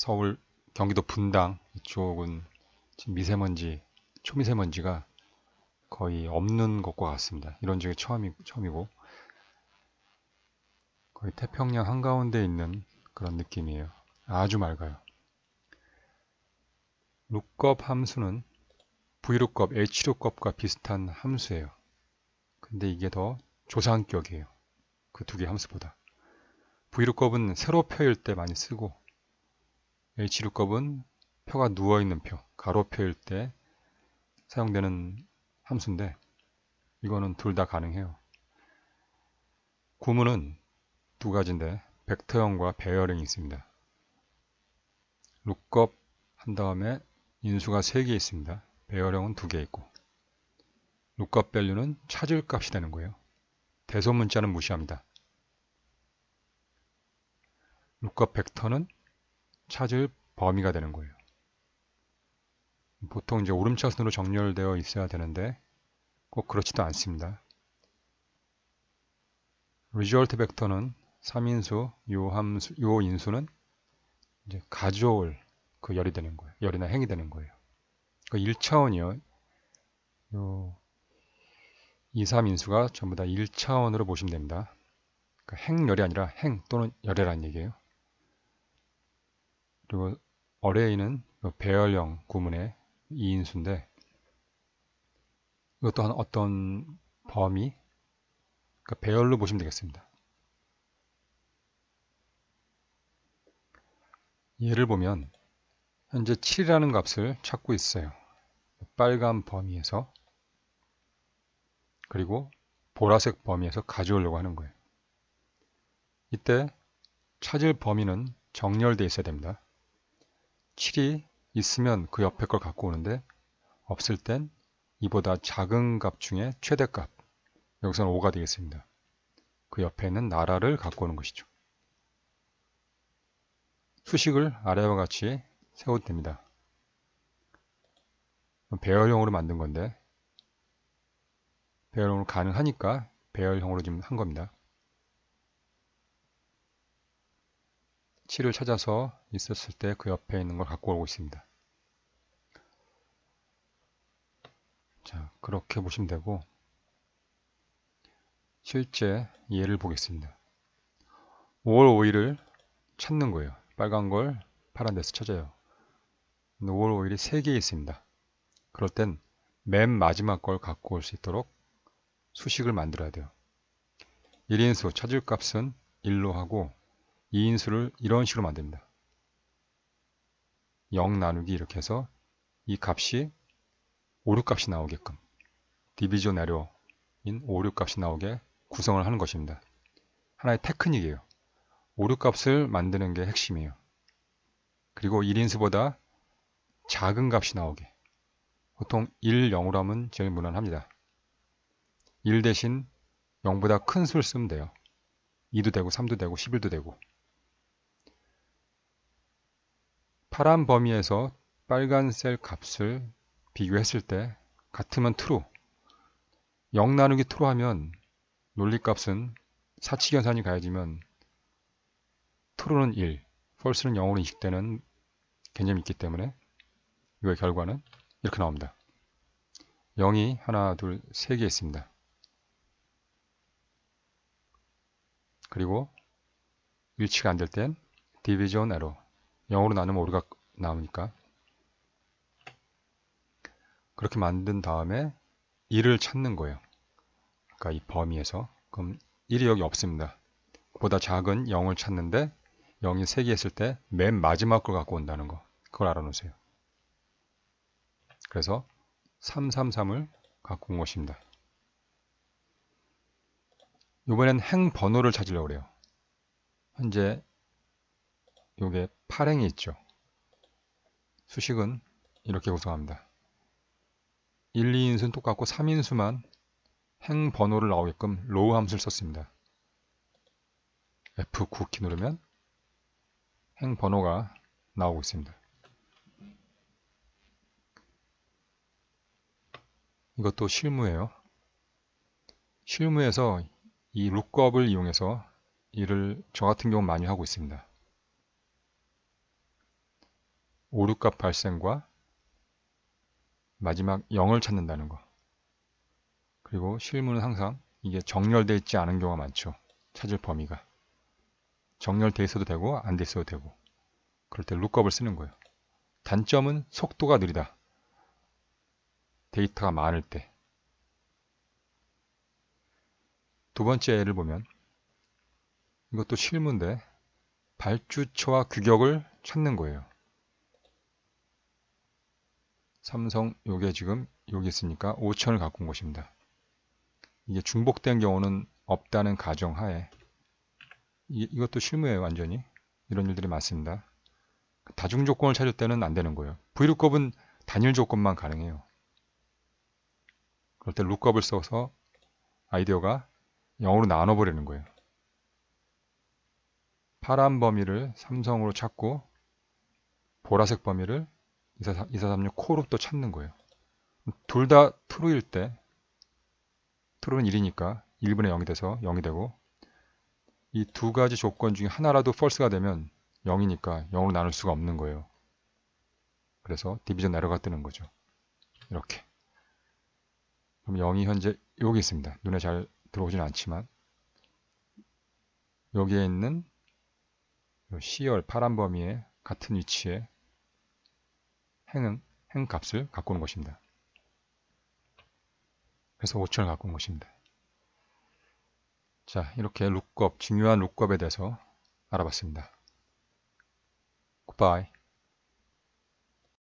서울, 경기도 분당 이쪽은 지금 미세먼지, 초미세먼지가 거의 없는 것과 같습니다. 이런 적이 처음이고 거의 태평양 한가운데 있는 그런 느낌이에요. 아주 맑아요. 룩업 함수는 V룩업, H룩업과 비슷한 함수예요. 근데 이게 더 조사항격이에요. 그 두 개 함수보다. V룩업은 세로 표일 때 많이 쓰고 H룩업은 표가 누워있는 표, 가로표일 때 사용되는 함수인데 이거는 둘 다 가능해요. 구문은 두 가지인데 벡터형과 배열형이 있습니다. 룩업 한 다음에 인수가 3개 있습니다. 배열형은 2개 있고 룩업 밸류는 찾을 값이 되는 거예요. 대소문자는 무시합니다. 룩업 벡터는 찾을 범위가 되는 거예요. 보통 이제 오름차순으로 정렬되어 있어야 되는데 꼭 그렇지도 않습니다. result 벡터는 3인수, 요 인수는 이제 가져올 그 열이 되는 거예요. 열이나 행이 되는 거예요. 그 1차원이요. 요 2, 3인수가 전부 다 1차원으로 보시면 됩니다. 그러니까 행열이 아니라 행 또는 열이라는 얘기예요. 그리고 어레이는 배열형 구문의 2인수인데 이것 또한 어떤 범위, 그러니까 배열로 보시면 되겠습니다. 예를 보면 현재 7이라는 값을 찾고 있어요. 빨간 범위에서 그리고 보라색 범위에서 가져오려고 하는 거예요. 이때 찾을 범위는 정렬되어 있어야 됩니다. 7이 있으면 그 옆에 걸 갖고 오는데 없을 땐 이보다 작은 값 중에 최대값, 여기서는 5가 되겠습니다. 그 옆에 있는 나라를 갖고 오는 것이죠. 수식을 아래와 같이 세워도 됩니다. 배열형으로 만든 건데 배열형으로 가능하니까 배열형으로 지금 한 겁니다. 7을 찾아서 있었을 때 그 옆에 있는 걸 갖고 오고 있습니다. 자, 그렇게 보시면 되고 실제 예를 보겠습니다. 5월 5일을 찾는 거예요. 빨간 걸 파란 데서 찾아요. 5월 5일이 3개 있습니다. 그럴 땐 맨 마지막 걸 갖고 올 수 있도록 수식을 만들어야 돼요. 1인수 찾을 값은 1로 하고 2인수를 이런 식으로 만듭니다. 0 나누기 이렇게 해서 이 값이 5, 6값이 나오게끔 디비전 에러인 5, 6값이 나오게 구성을 하는 것입니다. 하나의 테크닉이에요. 5, 6값을 만드는 게 핵심이에요. 그리고 1인수보다 작은 값이 나오게. 보통 1, 0으로 하면 제일 무난합니다. 1 대신 0보다 큰 수를 쓰면 돼요. 2도 되고 3도 되고 11도 되고. 파란 범위에서 빨간 셀 값을 비교했을 때 같으면 true, 0 나누기 true 하면 논리값은 사칙연산이 가해지면 true는 1, false는 0으로 인식되는 개념이 있기 때문에 이거의 결과는 이렇게 나옵니다. 0이 하나, 둘, 3개 있습니다. 그리고 일치가 안 될 땐 division error, 0으로 나누면 오류가 나오니까 그렇게 만든 다음에 1을 찾는 거예요. 그러니까 이 범위에서 그럼 1이 여기 없습니다. 보다 작은 0을 찾는데 0이 3개 있을 때 맨 마지막 걸 갖고 온다는 거, 그걸 알아놓으세요. 그래서 333을 갖고 온 것입니다. 이번엔 행 번호를 찾으려고 그래요. 현재 요게 8행이 있죠. 수식은 이렇게 구성합니다. 1, 2인수는 똑같고 3인수만 행 번호를 나오게끔 로우 함수를 썼습니다. F9키 누르면 행 번호가 나오고 있습니다. 이것도 실무예요. 실무에서 이 룩업을 이용해서 일을 저 같은 경우 많이 하고 있습니다. 오류값 발생과 마지막 0을 찾는다는 거. 그리고 실무는 항상 이게 정렬되어 있지 않은 경우가 많죠. 찾을 범위가. 정렬되어 있어도 되고 안 돼 있어도 되고. 그럴 때 룩업을 쓰는 거예요. 단점은 속도가 느리다. 데이터가 많을 때. 두 번째 예를 보면 이것도 실무인데 발주처와 규격을 찾는 거예요. 삼성 요게 지금 여기 있으니까 5천을 갖고 온 것입니다. 이게 중복된 경우는 없다는 가정하에 이것도 실무예요. 완전히. 이런 일들이 많습니다. 다중 조건을 찾을 때는 안 되는 거예요. vlookup은 단일 조건만 가능해요. 그럴 때 lookup을 써서 아이디어가 0으로 나눠버리는 거예요. 파란 범위를 삼성으로 찾고 보라색 범위를 2436 코로 또 찾는 거예요. 둘 다 true일 때 true는 1이니까 1분의 0이 돼서 0이 되고 이 두 가지 조건 중에 하나라도 false가 되면 0이니까 0으로 나눌 수가 없는 거예요. 그래서 디비전 에러가 뜨는 거죠. 이렇게. 그럼 0이 현재 여기 있습니다. 눈에 잘 들어오지는 않지만 여기에 있는 C열 파란 범위에 같은 위치에 행 값을 갖고 오는 것입니다. 그래서 5천을 갖고 온 것입니다. 자, 이렇게 룩업, 중요한 룩업에 대해서 알아봤습니다. Goodbye.